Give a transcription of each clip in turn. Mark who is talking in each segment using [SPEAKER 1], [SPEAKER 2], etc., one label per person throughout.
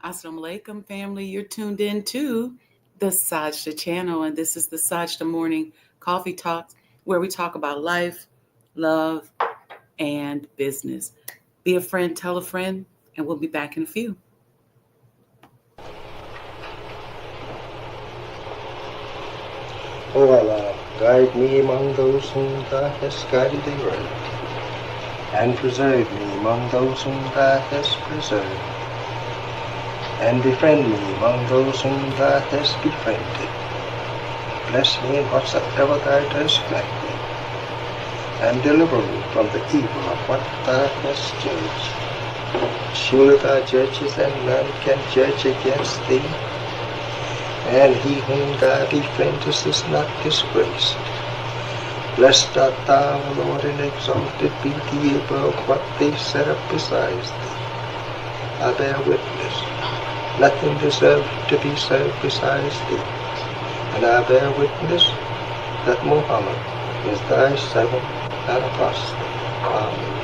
[SPEAKER 1] Assalamu alaikum, family. You're tuned in to the Sajdah channel, and this is the Sajdah Morning Coffee Talks, where we talk about life, love, and business. Be a friend, tell a friend, and we'll be back in a few.
[SPEAKER 2] O Allah, guide me among those whom Thou hast guided aright, and preserve me among those whom Thou hast preserved, and befriend me among those whom Thou hast befriended. Bless me in whatsoever Thou dost grant me, and deliver me from the evil of what Thou hast judged. Surely Thou judgest, and none can judge against Thee, and he whom Thou befriendest is not disgraced. Blessed art Thou, O Lord, and exalted be Thee above what they set up besides Thee. I bear witness, nothing deserved to be served besides Thee, and I bear witness that Muhammad is Thy servant and apostle. Amen.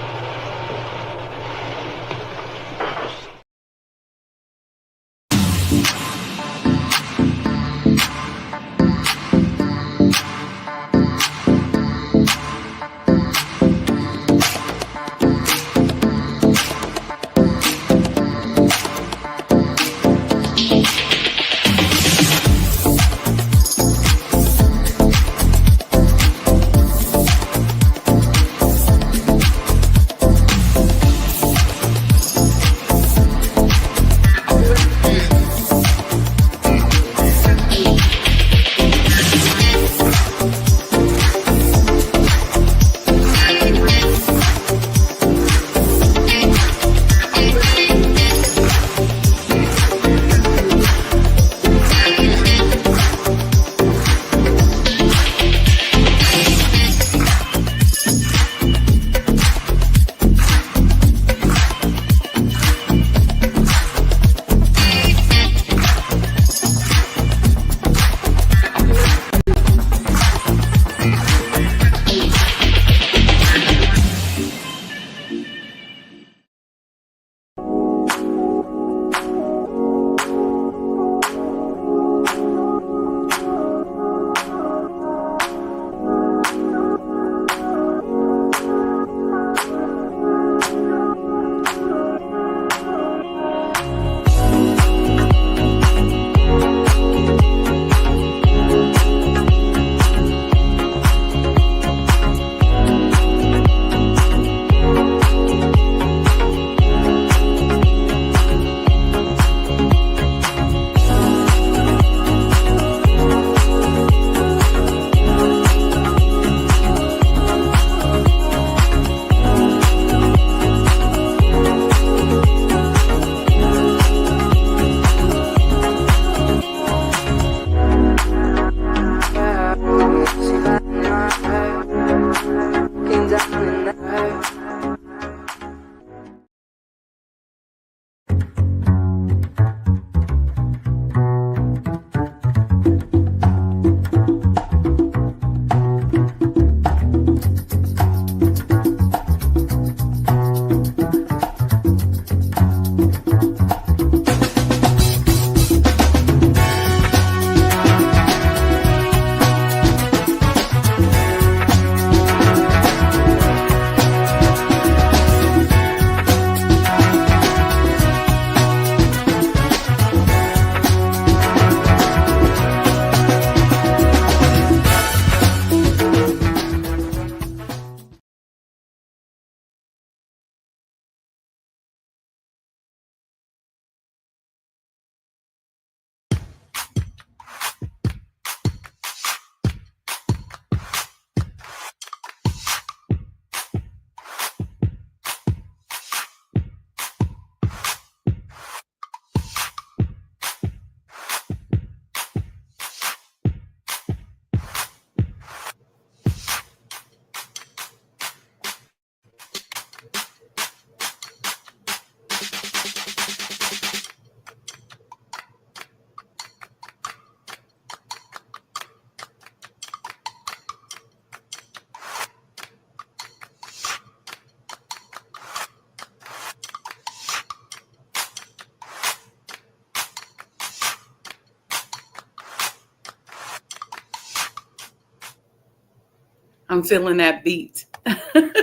[SPEAKER 1] I'm feeling that beat. Assalamu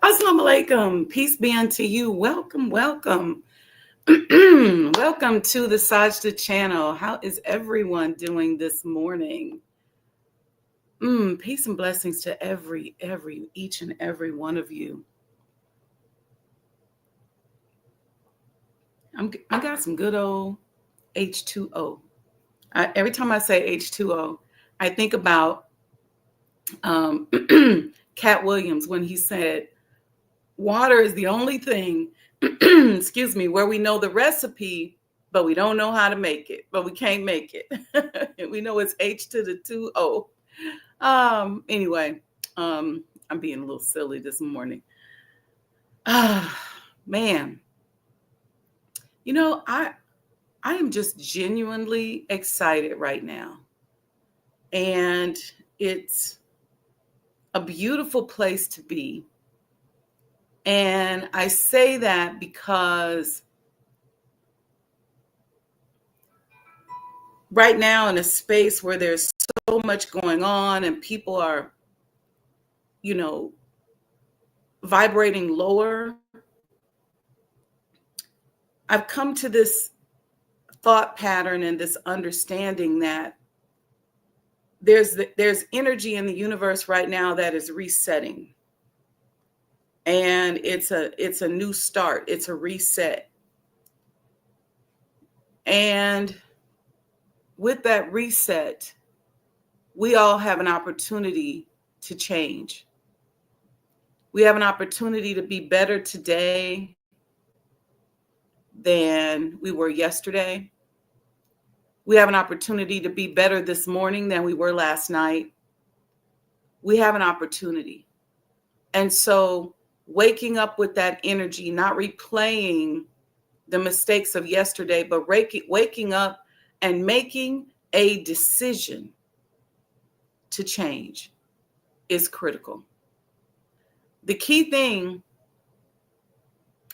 [SPEAKER 1] alaikum. Peace be unto you. Welcome, welcome. Welcome to the Sajdah channel. How is everyone doing this morning? Peace and blessings to each and every one of you. I got some good old H2O. Every time I say H2O, I think about Cat Williams when he said, water is the only thing, excuse me, where we know the recipe, but we don't know how to make it, but we can't make it. We know it's H to the 2O. Anyway, I'm being a little silly this morning. Man, you know, I am just genuinely excited right now. And it's a beautiful place to be. And I say that because right now, in a space where there's so much going on and people are, vibrating lower, I've come to this thought pattern and this understanding that there's energy in the universe right now that is resetting. And it's a new start. It's a reset. And with that reset, we all have an opportunity to change. We have an opportunity to be better today than we were yesterday. We have an opportunity to be better this morning than we were last night. We have an opportunity. And so waking up with that energy, not replaying the mistakes of yesterday, but waking up and making a decision to change is critical. The key thing,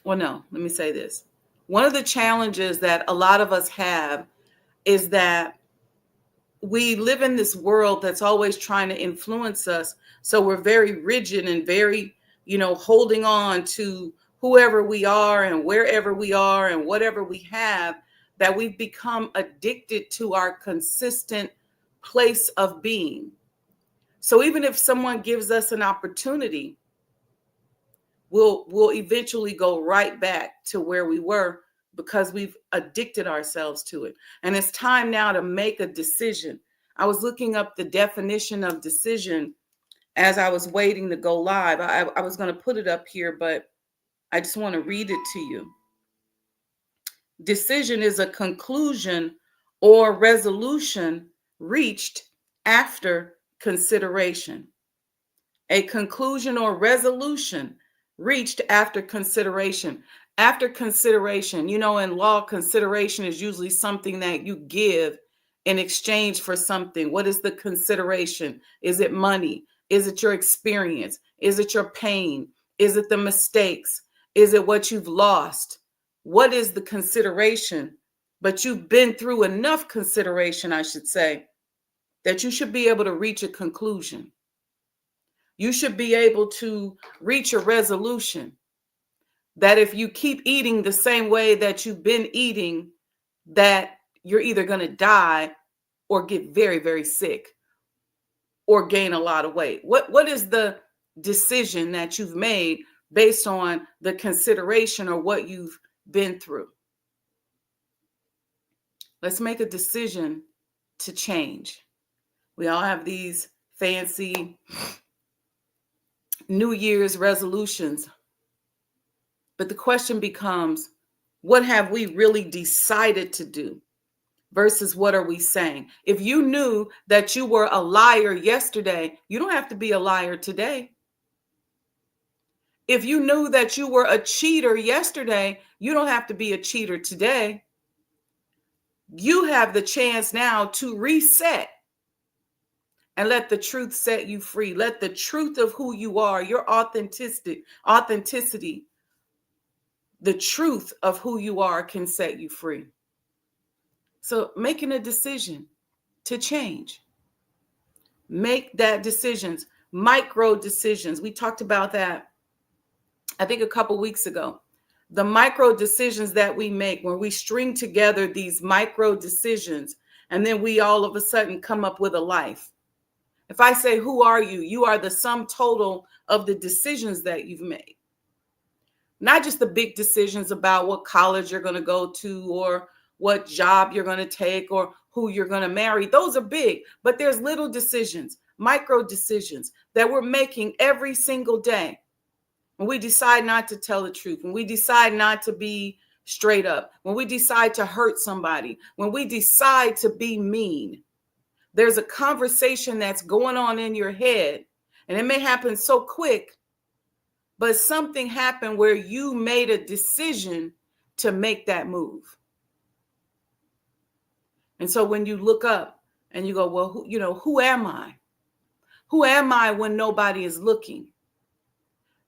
[SPEAKER 1] well, no, let me say this. One of the challenges that a lot of us have is that we live in this world that's always trying to influence us. So we're very rigid and very, holding on to whoever we are and wherever we are and whatever we have, that we've become addicted to our consistent place of being. So even if someone gives us an opportunity, we'll eventually go right back to where we were because we've addicted ourselves to it. And it's time now to make a decision. I was looking up the definition of decision as I was waiting to go live. I was going to put it up here, but I just want to read it to you. Decision is a conclusion or resolution reached after consideration. A conclusion or resolution reached after consideration. After consideration, in law, consideration is usually something that you give in exchange for something. What is the consideration? Is it money? Is it your experience? Is it your pain? Is it the mistakes? Is it what you've lost? What is the consideration? But you've been through enough consideration, I should say, that you should be able to reach a conclusion. You should be able to reach a resolution that if you keep eating the same way that you've been eating, that you're either going to die or get very, very sick or gain a lot of weight. What is the decision that you've made based on the consideration or what you've been through? Let's make a decision to change. We all have these fancy New Year's resolutions. But the question becomes, what have we really decided to do versus what are we saying? If you knew that you were a liar yesterday, you don't have to be a liar today. If you knew that you were a cheater yesterday, you don't have to be a cheater today. You have the chance now to reset and let the truth set you free. Let the truth of who you are, your authenticity, the truth of who you are can set you free. So making a decision to change. Make that decisions, micro decisions. We talked about that, I think, a couple weeks ago. The micro decisions that we make when we string together these micro decisions, and then we all of a sudden come up with a life. If I say, who are you? You are the sum total of the decisions that you've made. Not just the big decisions about what college you're going to go to or what job you're going to take or who you're going to marry. Those are big, but there's little decisions, micro decisions that we're making every single day. When we decide not to tell the truth, when we decide not to be straight up, when we decide to hurt somebody, when we decide to be mean, there's a conversation that's going on in your head, and it may happen so quick, but something happened where you made a decision to make that move. And so when you look up and you go, well, who am I? Who am I when nobody is looking?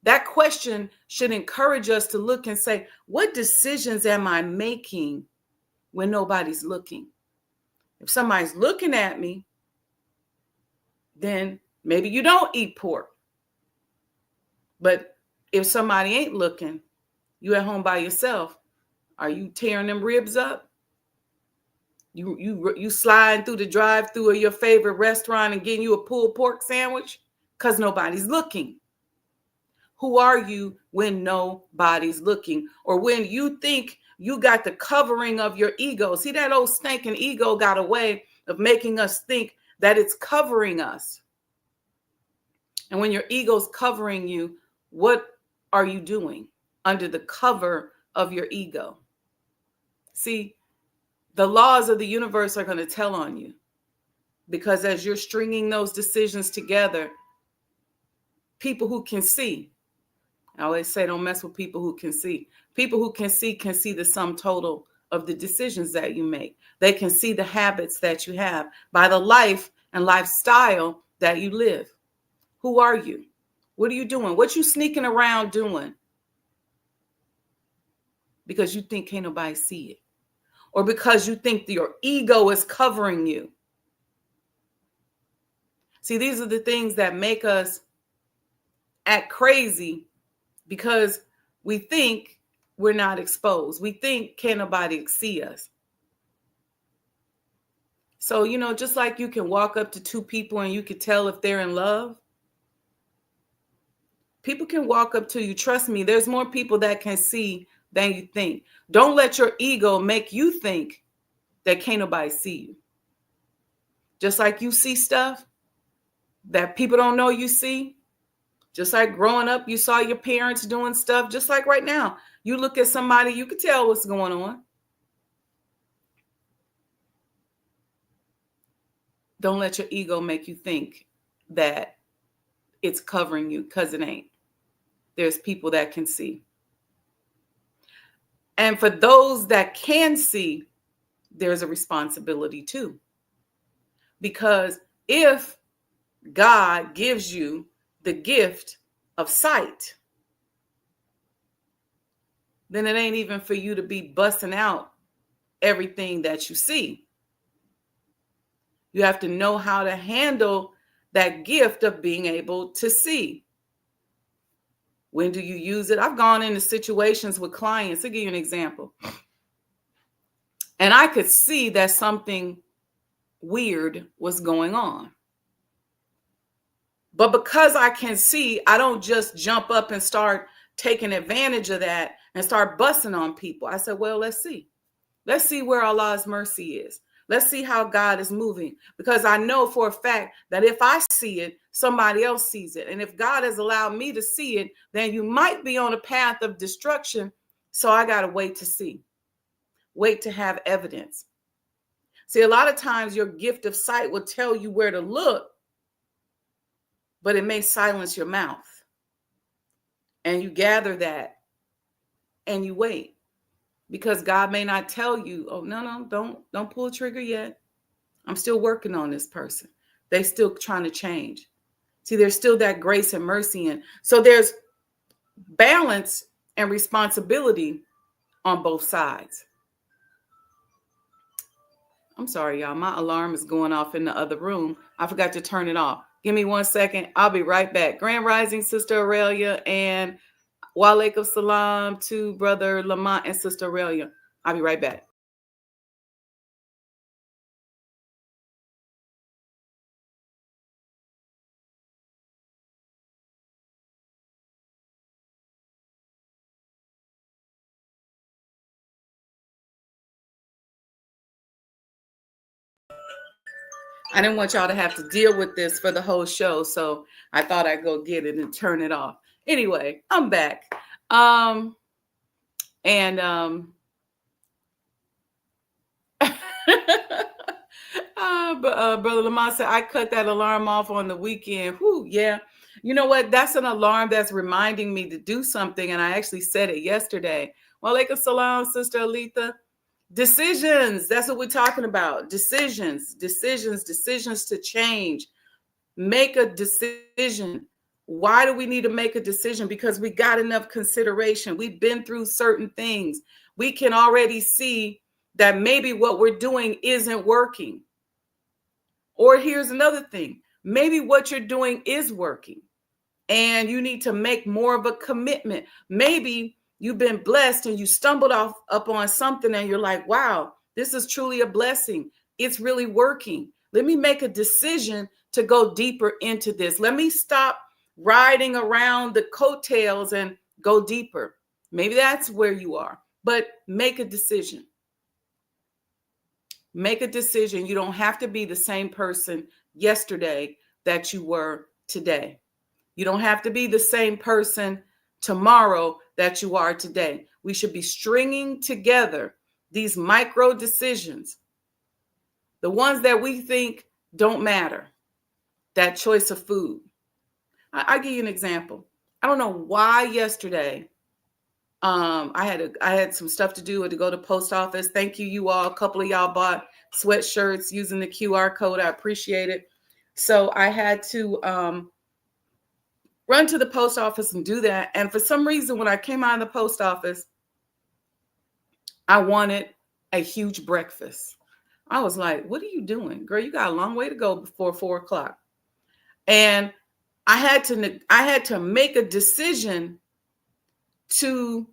[SPEAKER 1] That question should encourage us to look and say, what decisions am I making when nobody's looking? If somebody's looking at me, then maybe you don't eat pork. But if somebody ain't looking, you at home by yourself, are you tearing them ribs up? You sliding through the drive-thru of your favorite restaurant and getting you a pulled pork sandwich because nobody's looking? Who are you when nobody's looking? Or when you think you got the covering of your ego? See, that old stinking ego got a way of making us think that it's covering us. And when your ego's covering you, what are you doing under the cover of your ego? See, the laws of the universe are going to tell on you, because as you're stringing those decisions together, people who can see, I always say, don't mess with people who can see. People who can see the sum total of the decisions that you make. They can see the habits that you have by the life and lifestyle that you live. Who are you? What are you doing? What you sneaking around doing? Because you think can't nobody see it. Or because you think your ego is covering you. See, these are the things that make us act crazy, because we think we're not exposed. We think can't nobody see us. So, just like you can walk up to two people and you can tell if they're in love, people can walk up to you. Trust me, there's more people that can see than you think. Don't let your ego make you think that can't nobody see you. Just like you see stuff that people don't know you see. Just like growing up, you saw your parents doing stuff. Just like right now, you look at somebody, you can tell what's going on. Don't let your ego make you think that it's covering you, because it ain't. There's people that can see. And for those that can see, there's a responsibility too. Because if God gives you the gift of sight, then it ain't even for you to be busting out everything that you see. You have to know how to handle that gift of being able to see. When do you use it? I've gone into situations with clients. I'll give you an example. And I could see that something weird was going on. But because I can see, I don't just jump up and start taking advantage of that and start busting on people. I said, well, let's see. Let's see where Allah's mercy is. Let's see how God is moving. Because I know for a fact that if I see it, somebody else sees it. And if God has allowed me to see it, then you might be on a path of destruction. So I got to wait to see. Wait to have evidence. See, a lot of times your gift of sight will tell you where to look, but it may silence your mouth. And you gather that and you wait. Because God may not tell you, oh, no, don't pull the trigger yet. I'm still working on this person. They still trying to change. See, there's still that grace and mercy in. So there's balance and responsibility on both sides. I'm sorry, y'all. My alarm is going off in the other room. I forgot to turn it off. Give me 1 second. I'll be right back. Grand Rising, Sister Aurelia, and Walaikum Salam to Brother Lamont and Sister Aurelia. I'll be right back. I didn't want y'all to have to deal with this for the whole show, so I thought I'd go get it and turn it off. Anyway, I'm back. And Brother Lamont said, I cut that alarm off on the weekend. Whew, yeah. You know what? That's an alarm that's reminding me to do something. And I actually said it yesterday. Walaikum salam, Sister Alita. Decisions. That's what we're talking about. Decisions to change. Make a decision. Why do we need to make a decision? Because we got enough consideration. We've been through certain things. We can already see that maybe what we're doing isn't working. Or here's another thing. Maybe what you're doing is working and you need to make more of a commitment. Maybe you've been blessed and you stumbled up on something and you're like, wow, this is truly a blessing. It's really working. Let me make a decision to go deeper into this. Let me stop riding around the coattails and go deeper. Maybe that's where you are, but make a decision. Make a decision. You don't have to be the same person yesterday that you were today. You don't have to be the same person tomorrow that you are today. We should be stringing together these micro decisions, the ones that we think don't matter. That choice of food. I'll give you an example. I don't know why yesterday I had some stuff to do, to go to post office. Thank you, you all. A couple of y'all bought sweatshirts using the QR code. I appreciate it. So I had to run to the post office and do that. And for some reason, when I came out of the post office, I wanted a huge breakfast. I was like, what are you doing? Girl, you got a long way to go before 4 o'clock. And I had to make a decision to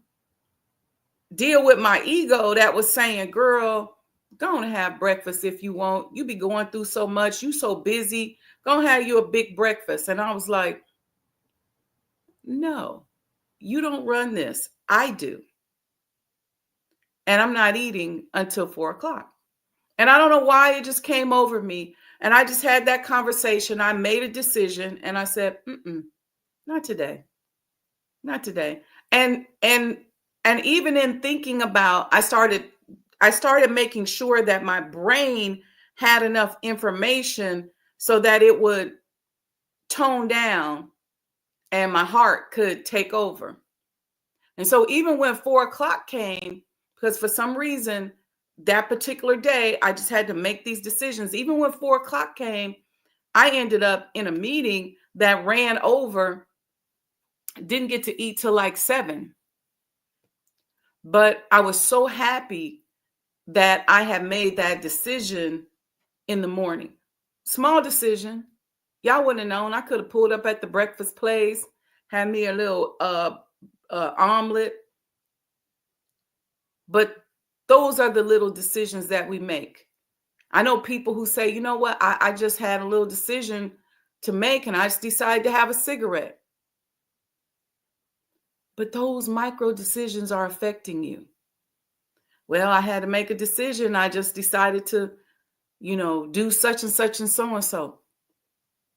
[SPEAKER 1] deal with my ego that was saying, girl, go and have breakfast if you want. You be going through so much. You so busy. Go and have you a big breakfast. And I was like, no, you don't run this. I do. And I'm not eating until 4 o'clock. And I don't know why it just came over me. And I just had that conversation. I made a decision and I said, not today. Not today. And even in thinking about, I started making sure that my brain had enough information so that it would tone down and my heart could take over. And so even when 4 o'clock came, because for some reason that particular day, I just had to make these decisions. Even when 4 o'clock came, I ended up in a meeting that ran over, didn't get to eat till like 7. But I was so happy that I had made that decision in the morning. Small decision. Y'all wouldn't have known. I could have pulled up at the breakfast place, had me a little omelet. But those are the little decisions that we make. I know people who say, you know what, I just had a little decision to make and I just decided to have a cigarette. But those micro decisions are affecting you. Well, I had to make a decision. I just decided to, do such and such and so and so.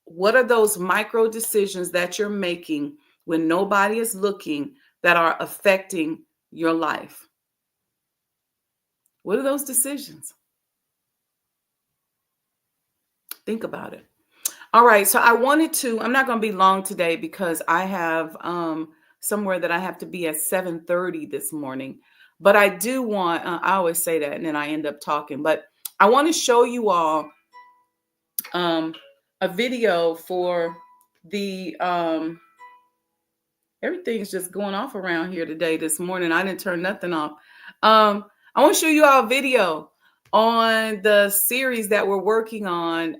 [SPEAKER 1] What are those micro decisions that you're making when nobody is looking that are affecting your life? What are those decisions? Think about it. All right. So I'm not going to be long today because I have somewhere that I have to be at 7:30 this morning. But I do want, I always say that and then I end up talking, but I want to show you all a video for the, everything's just going off around here today, this morning. I didn't turn nothing off. I want to show you all a video on the series that we're working on,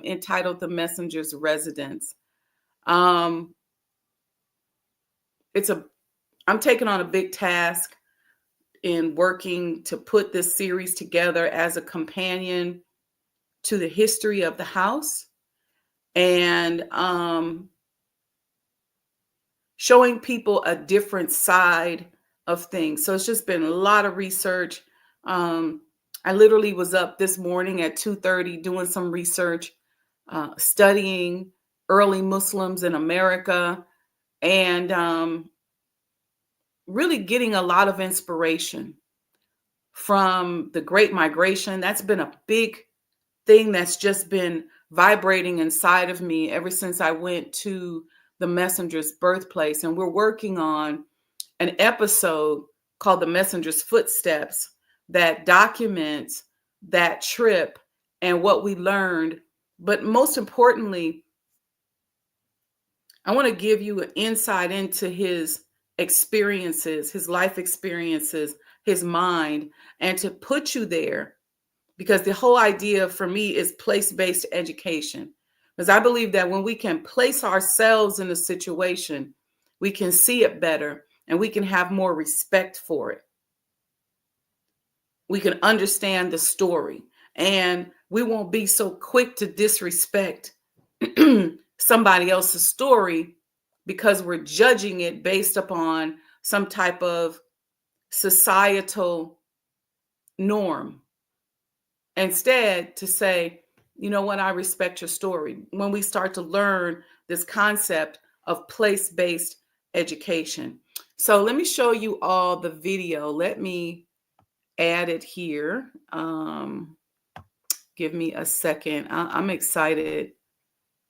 [SPEAKER 1] entitled The Messenger's Residence. Um, I'm taking on a big task in working to put this series together as a companion to the history of the house, and showing people a different side of things. So it's just been a lot of research. Um, I literally was up this morning at 2:30 doing some research, studying early Muslims in America, and really getting a lot of inspiration from the Great Migration. That's been a big thing that's just been vibrating inside of me ever since I went to the messenger's birthplace. And we're working on an episode called The Messenger's Footsteps that documents that trip and what we learned. But most importantly, I want to give you an insight into his experiences, his life experiences, his mind, and to put you there, because the whole idea for me is place-based education. Because I believe that when we can place ourselves in a situation, we can see it better and we can have more respect for it. We can understand the story, and we won't be so quick to disrespect somebody else's story because we're judging it based upon some type of societal norm. Instead, to say, you know what, I respect your story. When we start to learn this concept of place-based education. So let me show you all the video. Let me add it here. Give me a second. I'm excited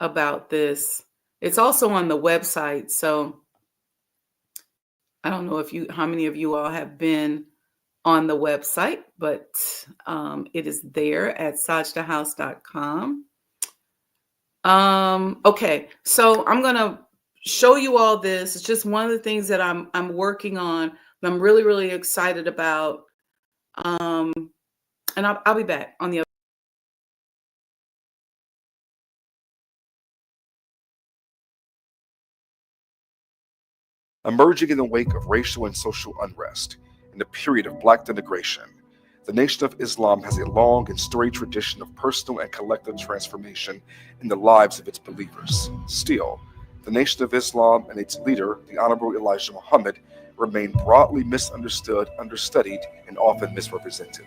[SPEAKER 1] about this. It's also on the website. So I don't know how many of you all have been on the website, but it is there at sajdahhouse.com. Okay, so I'm gonna show you all this. It's just one of the things that I'm working on. I'm really, really excited about. And I'll be back on the other.
[SPEAKER 3] Emerging in the wake of racial and social unrest in a period of black denigration, the Nation of Islam has a long and storied tradition of personal and collective transformation in the lives of its believers. Still, the Nation of Islam and its leader, the Honorable Elijah Muhammad, remain broadly misunderstood, understudied, and often misrepresented.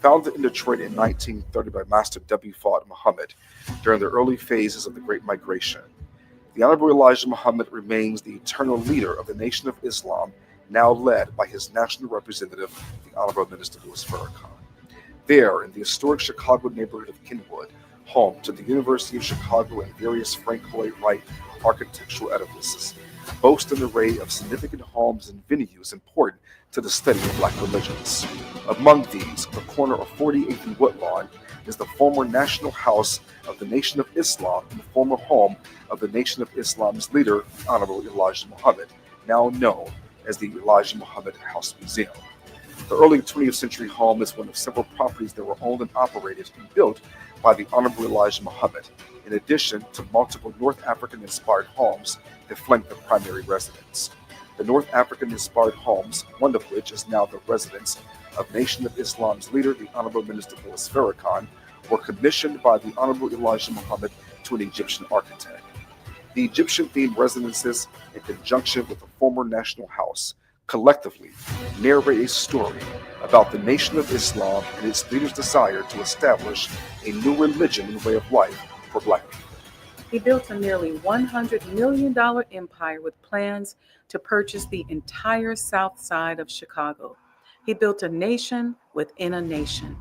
[SPEAKER 3] Founded in Detroit in 1930 by Master W. Fard Muhammad during the early phases of the Great Migration, the Honorable Elijah Muhammad remains the eternal leader of the Nation of Islam, now led by his national representative, the Honorable Minister Louis Farrakhan. There, in the historic Chicago neighborhood of Kenwood, home to the University of Chicago and various Frank Lloyd Wright architectural edifices, boast an array of significant homes and venues important to the study of black religions. Among these, the corner of 48th and Woodlawn is the former National House of the Nation of Islam and the former home of the Nation of Islam's leader, Honorable Elijah Muhammad, now known as the Elijah Muhammad House Museum. The early 20th century home is one of several properties that were owned and operated and built by the Honorable Elijah Muhammad, in addition to multiple North African-inspired homes that flank the primary residence. The North African-inspired homes, one of which is now the residence of Nation of Islam's leader, the Honorable Minister Louis Farrakhan, were commissioned by the Honorable Elijah Muhammad to an Egyptian architect. The Egyptian-themed residences, in conjunction with the former National House, collectively narrate a story about the Nation of Islam and its leaders' desire to establish a new religion and way of life for black people.
[SPEAKER 1] He built a nearly $100 million empire with plans to purchase the entire south side of Chicago. He built a nation within a nation.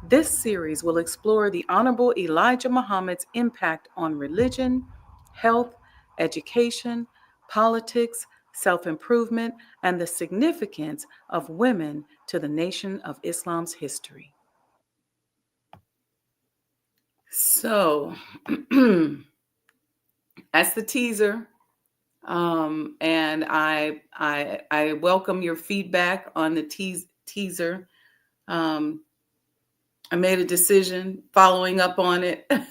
[SPEAKER 1] This series will explore the Honorable Elijah Muhammad's impact on religion, health, education, politics, self-improvement, and the significance of women to the Nation of Islam's history. So, that's the teaser. And I welcome your feedback on the teaser. Um, I made a decision following up on it. But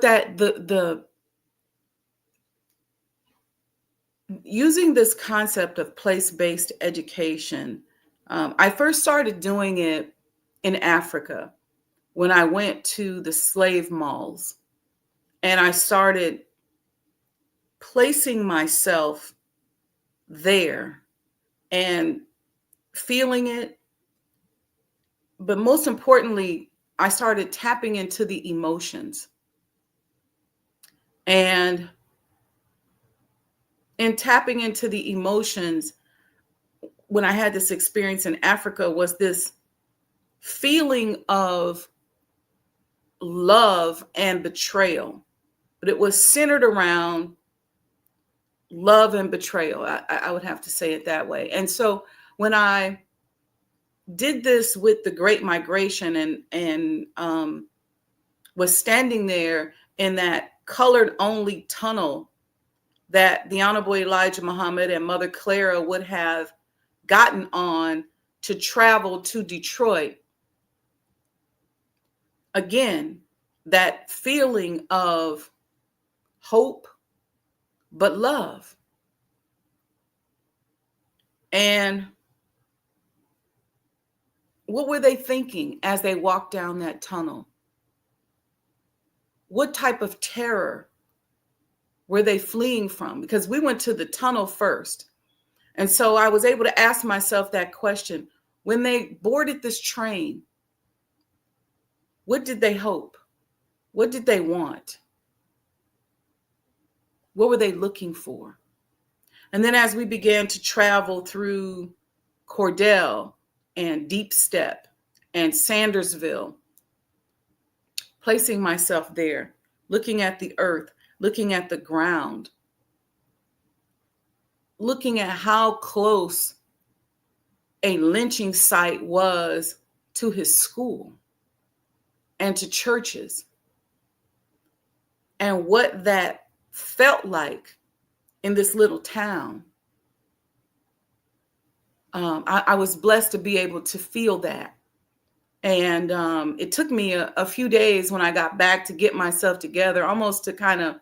[SPEAKER 1] that the using this concept of place-based education, I first started doing it in Africa when I went to the slave malls, and I started placing myself there and feeling it. But most importantly, I started tapping into the emotions. And in tapping into the emotions, when I had this experience in Africa, was this feeling of love and betrayal. But it was centered around love and betrayal. I would have to say it that way. And so when I did this with the Great Migration and was standing there in that colored only tunnel that the Honorable Elijah Muhammad and Mother Clara would have gotten on to travel to Detroit. Again, that feeling of hope, but love. And what were they thinking as they walked down that tunnel? What type of terror were they fleeing from? Because we went to the tunnel first. And so I was able to ask myself that question. When they boarded this train, what did they hope? What did they want? What were they looking for? And then as we began to travel through Cordell and Deep Step and Sandersville, placing myself there, looking at the earth, looking at the ground, looking at how close a lynching site was to his school and to churches, and what that felt like in this little town. I was blessed to be able to feel that. And it took me a few days when I got back to get myself together, almost to kind of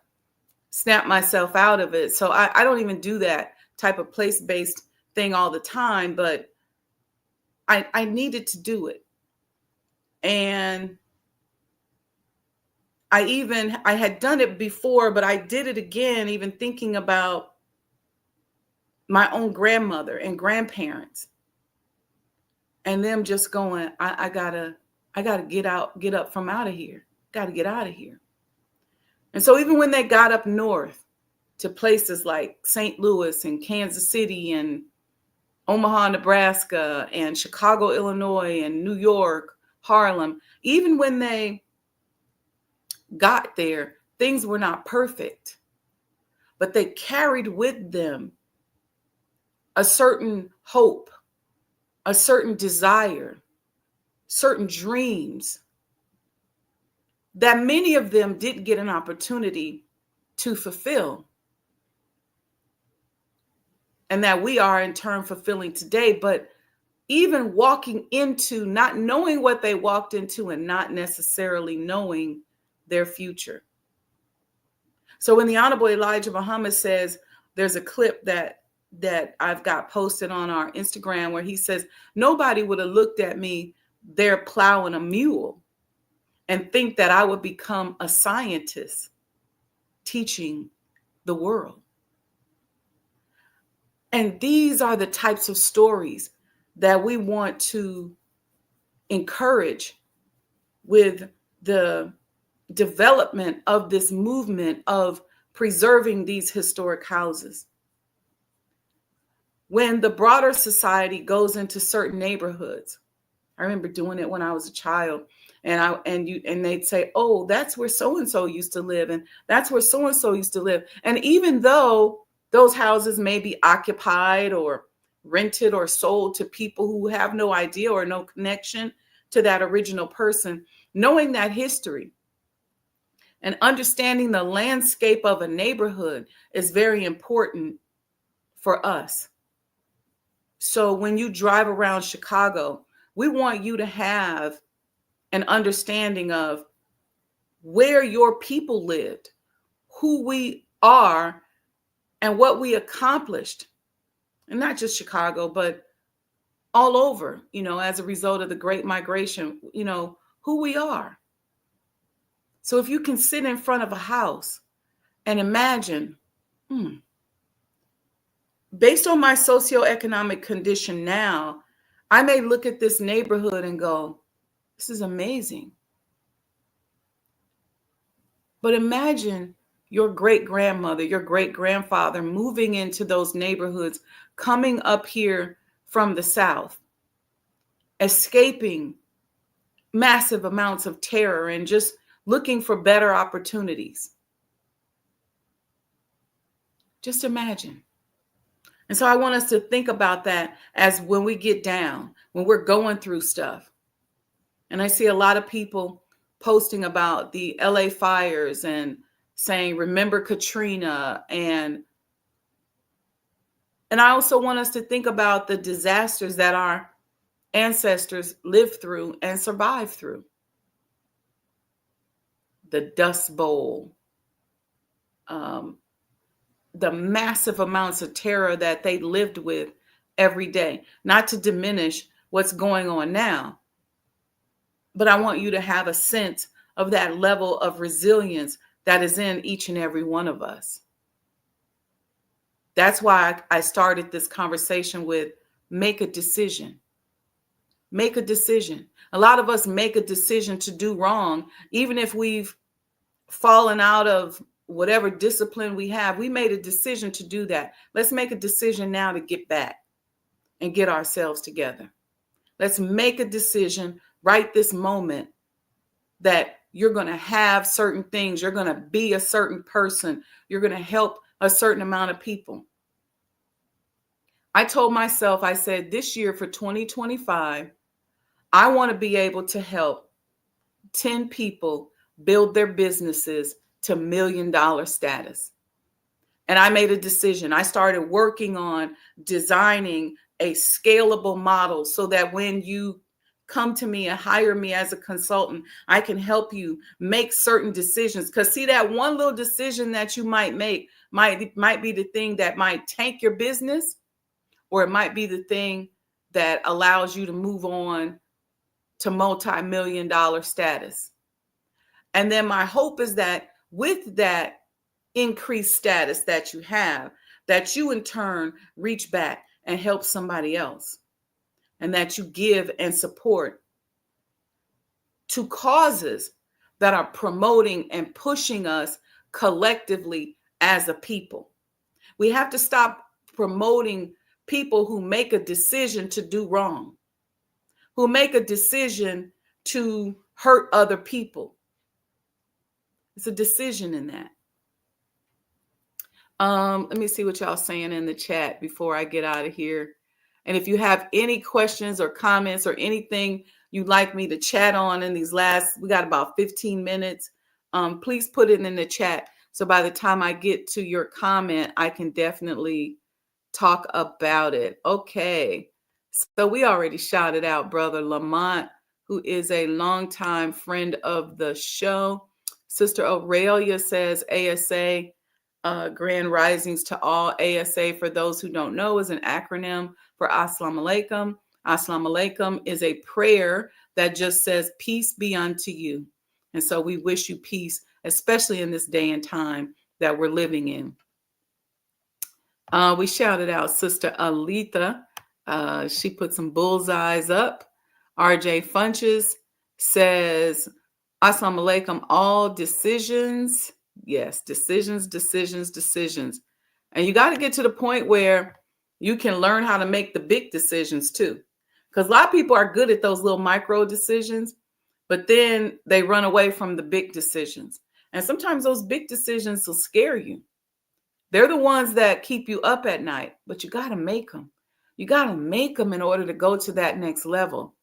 [SPEAKER 1] snap myself out of it. So I don't even do that type of place-based thing all the time, but I needed to do it. And I had done it before, but I did it again, even thinking about my own grandmother and grandparents, and them just going, I gotta get up from out of here. Gotta get out of here. And so even when they got up north to places like St. Louis and Kansas City and Omaha, Nebraska, and Chicago, Illinois, and New York, Harlem, even when they got there, things were not perfect, but they carried with them a certain hope, a certain desire, certain dreams that many of them didn't get an opportunity to fulfill, and that we are in turn fulfilling today. But even walking into, not knowing what they walked into and not necessarily knowing their future. So when the Honorable Elijah Muhammad says, there's a clip that I've got posted on our Instagram where he says, nobody would have looked at me there plowing a mule and think that I would become a scientist teaching the world. And these are the types of stories that we want to encourage with the development of this movement of preserving these historic houses. When the broader society goes into certain neighborhoods, I remember doing it when I was a child, and they'd say, "Oh, that's where so and so used to live, and that's where so and so used to live." And even though those houses may be occupied or rented or sold to people who have no idea or no connection to that original person, knowing that history and understanding the landscape of a neighborhood is very important for us. So when you drive around Chicago, We want you to have an understanding of where your people lived, who we are, and what we accomplished. And not just Chicago, but all over, as a result of the Great Migration, who we are. So if you can sit in front of a house and imagine, based on my socioeconomic condition now, I may look at this neighborhood and go, this is amazing. But imagine your great grandmother, your great grandfather moving into those neighborhoods, coming up here from the South, escaping massive amounts of terror and just looking for better opportunities. Just imagine. And so I want us to think about that as when we get down, when we're going through stuff. And I see a lot of people posting about the LA fires and saying, remember Katrina. And I also want us to think about the disasters that our ancestors lived through and survived through. The Dust Bowl, the massive amounts of terror that they lived with every day. Not to diminish what's going on now, but I want you to have a sense of that level of resilience that is in each and every one of us. That's why I started this conversation with make a decision. Make a decision. A lot of us make a decision to do wrong, even if we've fallen out of whatever discipline we have. We made a decision to do that. Let's make a decision now to get back and get ourselves together. Let's make a decision right this moment that you're going to have certain things. You're going to be a certain person. You're going to help a certain amount of people. I told myself, I said, this year for 2025, I want to be able to help 10 people build their businesses to $1 million status. And I made a decision. I started working on designing a scalable model so that when you come to me and hire me as a consultant, I can help you make certain decisions. Because see, that one little decision that you might make might be the thing that might tank your business, or it might be the thing that allows you to move on to multi-million-dollar status. And then my hope is that with that increased status that you have, that you in turn reach back and help somebody else, and that you give and support to causes that are promoting and pushing us collectively as a people. We have to stop promoting people who make a decision to do wrong, who make a decision to hurt other people. It's a decision in that. Let me see what y'all saying in the chat before I get out of here. And if you have any questions or comments or anything you'd like me to chat on in these we got about 15 minutes, please put it in the chat. So by the time I get to your comment, I can definitely talk about it. Okay. So we already shouted out Brother Lamont, who is a longtime friend of the show. Sister Aurelia says ASA, Grand Risings to all. ASA, for those who don't know, is an acronym for Assalamu Alaikum. Assalamu Alaikum is a prayer that just says, peace be unto you. And so we wish you peace, especially in this day and time that we're living in. We shouted out Sister Alita. She put some bullseyes up. RJ Funches says, Assalamu Alaikum, all decisions. Yes, decisions. And you got to get to the point where you can learn how to make the big decisions too. Because a lot of people are good at those little micro decisions, but then they run away from the big decisions. And sometimes those big decisions will scare you. They're the ones that keep you up at night, but you got to make them. You got to make them in order to go to that next level.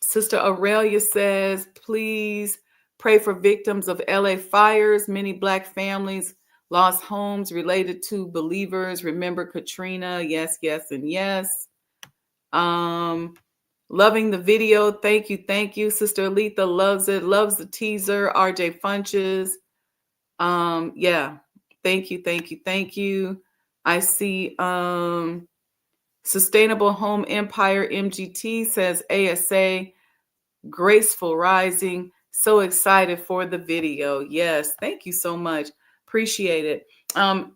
[SPEAKER 1] Sister Aurelia says, please pray for victims of LA fires. Many Black families lost homes related to believers. Remember Katrina. Yes, yes, and yes. Loving the video. Thank you. Thank you. Sister Aletha loves it. Loves the teaser. RJ Funches. Yeah. Thank you. Thank you. Thank you. I see Sustainable Home Empire MGT says ASA, graceful rising. So excited for the video. Yes. Thank you so much. Appreciate it.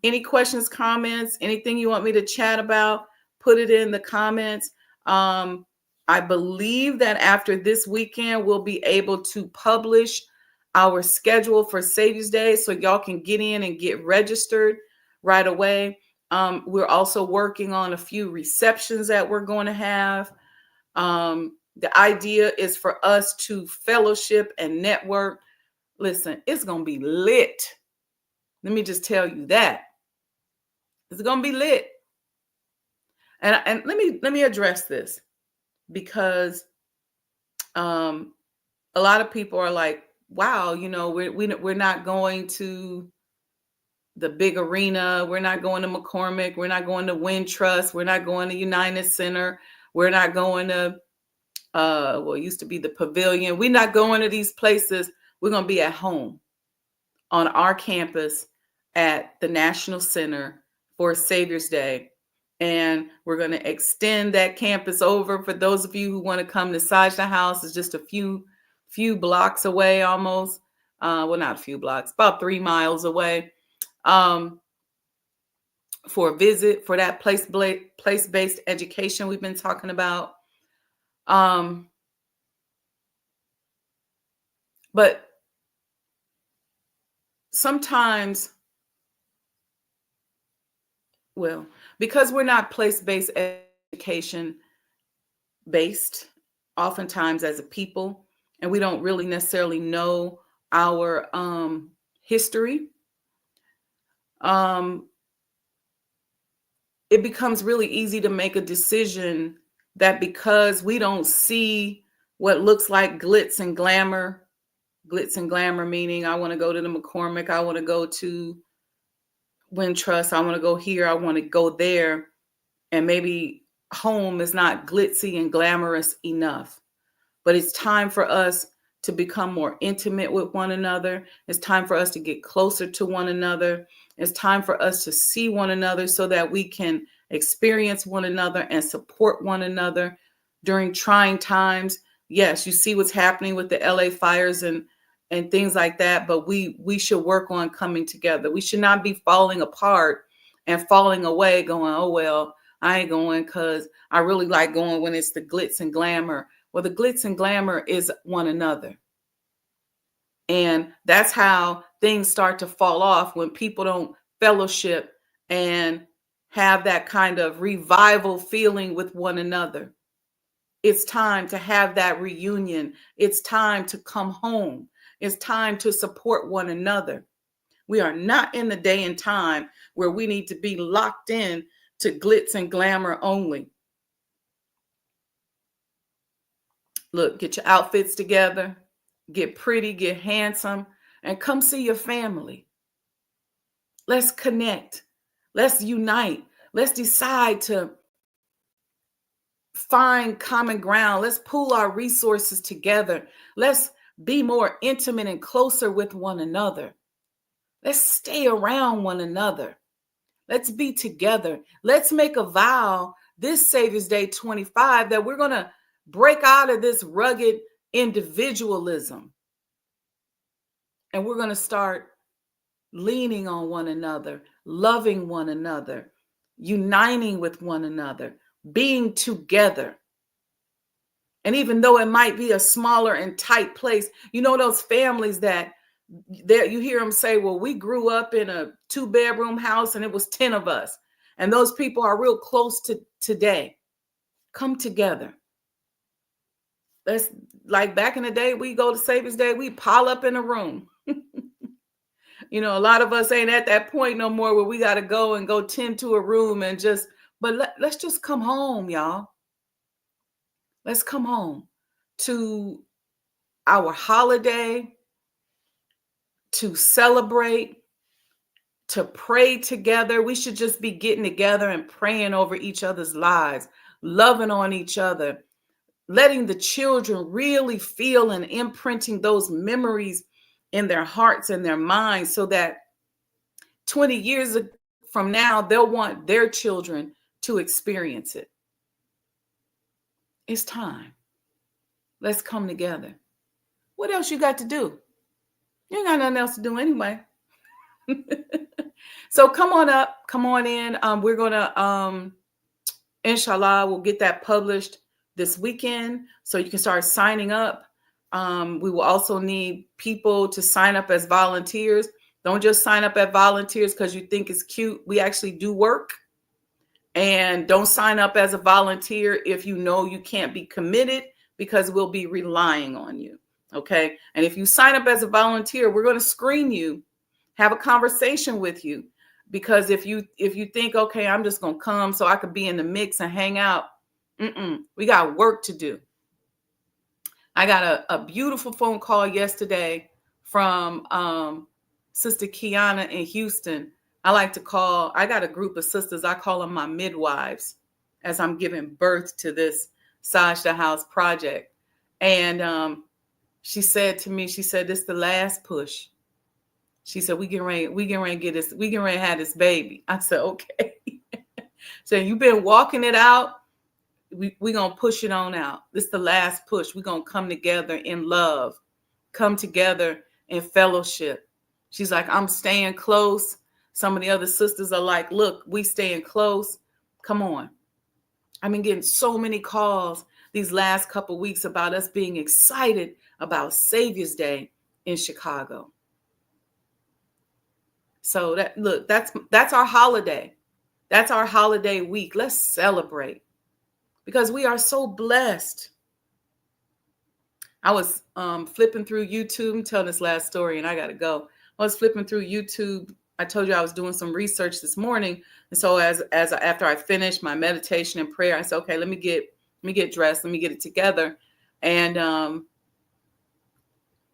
[SPEAKER 1] Any questions, comments, anything you want me to chat about, put it in the comments. I believe that after this weekend, we'll be able to publish our schedule for Savior's Day so y'all can get in and get registered right away. We're also working on a few receptions that we're going to have. The idea is for us to fellowship and network. Listen, it's going to be lit. Let me just tell you that. It's going to be lit. And let me address this, because a lot of people are like, wow, you know, we're not going to the big arena. We're not going to McCormick. We're not going to Wintrust. We're not going to United Center. We're not going to, it used to be the Pavilion. We're not going to these places. We're going to be at home on our campus at the National Center for Savior's Day. And we're going to extend that campus over for those of you who want to come to Sajdah House. It's just a few blocks away almost. Well, not a few blocks, about 3 miles away. For a visit, for that place-based education we've been talking about. But sometimes, well, because we're not place-based education based, oftentimes as a people, and we don't really necessarily know our history, it becomes really easy to make a decision that because we don't see what looks like glitz and glamour meaning I want to go to the McCormick, I want to go to Wintrust, I want to go here, I want to go there, and maybe home is not glitzy and glamorous enough. But it's time for us to become more intimate with one another. It's time for us to get closer to one another. It's time for us to see one another so that we can experience one another and support one another during trying times. Yes, you see what's happening with the LA fires and things like that, but we should work on coming together. We should not be falling apart and falling away going, oh, well, I ain't going because I really like going when it's the glitz and glamour. Well, the glitz and glamour is one another. And that's how things start to fall off, when people don't fellowship and have that kind of revival feeling with one another. It's time to have that reunion. It's time to come home. It's time to support one another. We are not in the day and time where we need to be locked in to glitz and glamour only. Look, get your outfits together, get pretty, get handsome, and come see your family. Let's connect. Let's unite. Let's decide to find common ground. Let's pool our resources together. Let's be more intimate and closer with one another. Let's stay around one another. Let's be together. Let's make a vow this Savior's Day 25 that we're going to break out of this rugged individualism. And we're going to start leaning on one another, loving one another, uniting with one another, being together. And even though it might be a smaller and tight place, you know, those families that there you hear them say, well, we grew up in a 2-bedroom house and it was 10 of us. And those people are real close to today. Come together. Let's, like back in the day, we go to Savior's Day, we pile up in a room. You know, a lot of us ain't at that point no more where we got to go tend to a room and just, but let's just come home, y'all. Let's come home to our holiday, to celebrate, to pray together. We should just be getting together and praying over each other's lives, loving on each other, letting the children really feel and imprinting those memories in their hearts and their minds so that 20 years from now, they'll want their children to experience it. It's time. Let's come together. What else you got to do? You ain't got nothing else to do anyway. So come on up, come on in. We're gonna inshallah, we'll get that published this weekend so you can start signing up. We will also need people to sign up as volunteers. Don't just sign up as volunteers because you think it's cute. We actually do work. And don't sign up as a volunteer if you know you can't be committed, because we'll be relying on you. Okay. And if you sign up as a volunteer, we're going to screen you, have a conversation with you. Because if you think, okay, I'm just going to come so I could be in the mix and hang out. We got work to do. I got a beautiful phone call yesterday from Sister Kiana in Houston. I got a group of sisters. I call them my midwives as I'm giving birth to this Sajdah House project. And she said to me, this is the last push. She said, we get ready to get this, we get ready to have this baby. I said, okay. So you've been walking it out. We're going to push it on out. This is the last push. We're going to come together in love, come together in fellowship. She's like, I'm staying close. Some of the other sisters are like, look, we staying close. Come on. I've been getting so many calls these last couple of weeks about us being excited about Savior's Day in Chicago. So that's our holiday. That's our holiday week. Let's celebrate because we are so blessed. I was flipping through YouTube. I'm telling this last story and I got to go. I was flipping through YouTube. I told you I was doing some research this morning. And so after I finished my meditation and prayer, I said, okay, let me get dressed. Let me get it together. And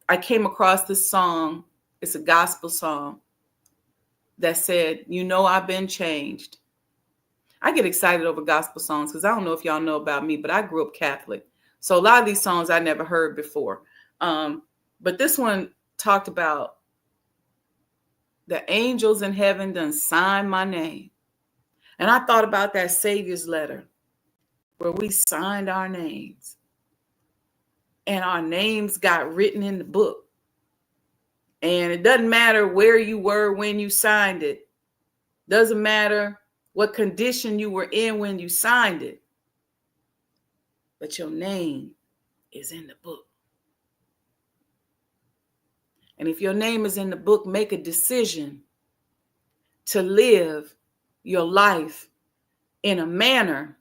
[SPEAKER 1] I came across this song. It's a gospel song that said, I've been changed. I get excited over gospel songs because I don't know if y'all know about me, but I grew up Catholic. So a lot of these songs I never heard before. But this one talked about the angels in heaven done signed my name. And I thought about that Savior's letter where we signed our names. And our names got written in the book. And it doesn't matter where you were when you signed it. Doesn't matter what condition you were in when you signed it. But your name is in the book. And if your name is in the book, make a decision to live your life in a manner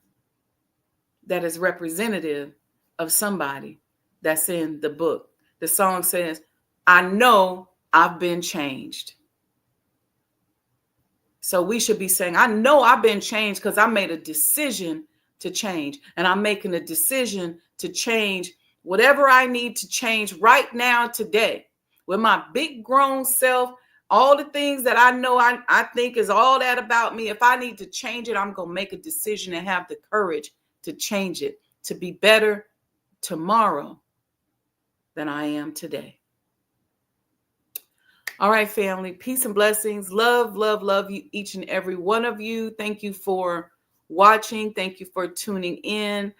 [SPEAKER 1] that is representative of somebody that's in the book. The song says, I know I've been changed. So we should be saying, I know I've been changed because I made a decision to change. And I'm making a decision to change whatever I need to change right now today with my big grown self, all the things that I know I think is all that about me. If I need to change it, I'm going to make a decision and have the courage to change it, to be better tomorrow than I am today. All right, family, peace and blessings. Love, love, love you, each and every one of you. Thank you for watching. Thank you for tuning in.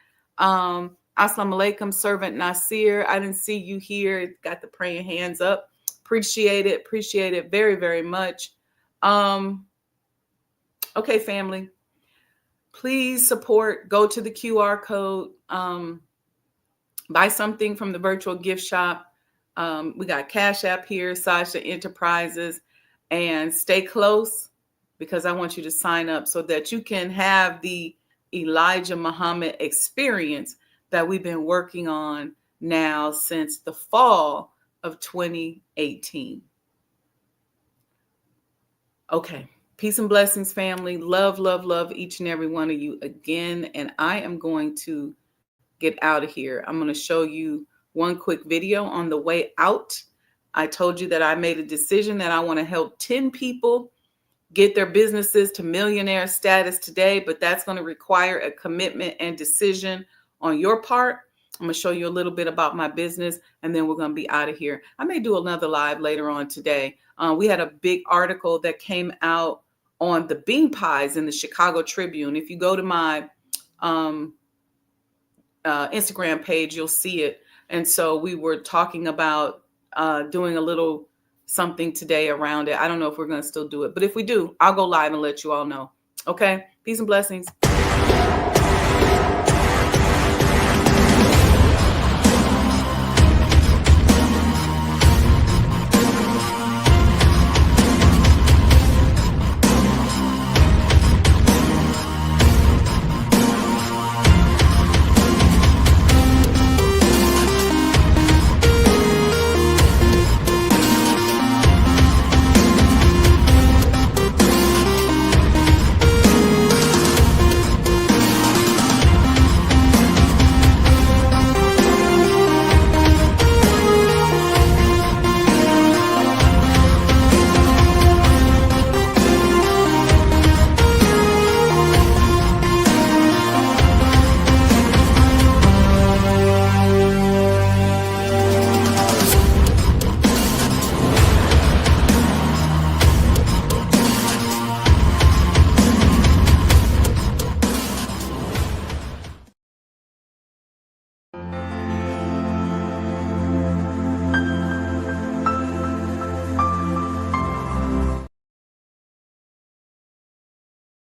[SPEAKER 1] Assalamu alaikum, Servant Nasir. I didn't see you here. Got the praying hands up. Appreciate it. Appreciate it very, very much. Okay, family. Please support. Go to the QR code. Buy something from the virtual gift shop. We got Cash App here, Sajdah Enterprises, and stay close because I want you to sign up so that you can have the Elijah Muhammad experience that we've been working on now since the fall of 2018. Okay. Peace and blessings, family. Love, love, love each and every one of you again. And I am going to get out of here. I'm going to show you one quick video on the way out. I told you that I made a decision that I want to help 10 people get their businesses to millionaire status today, but that's going to require a commitment and decision on your part. I'm going to show you a little bit about my business, and then we're going to be out of here. I may do another live later on today. We had a big article that came out on the bean pies in the Chicago Tribune. If you go to my Instagram page, you'll see it. And so we were talking about doing a little something today around it. I don't know if we're going to still do it, but if we do, I'll go live and let you all know. Okay. Peace and blessings.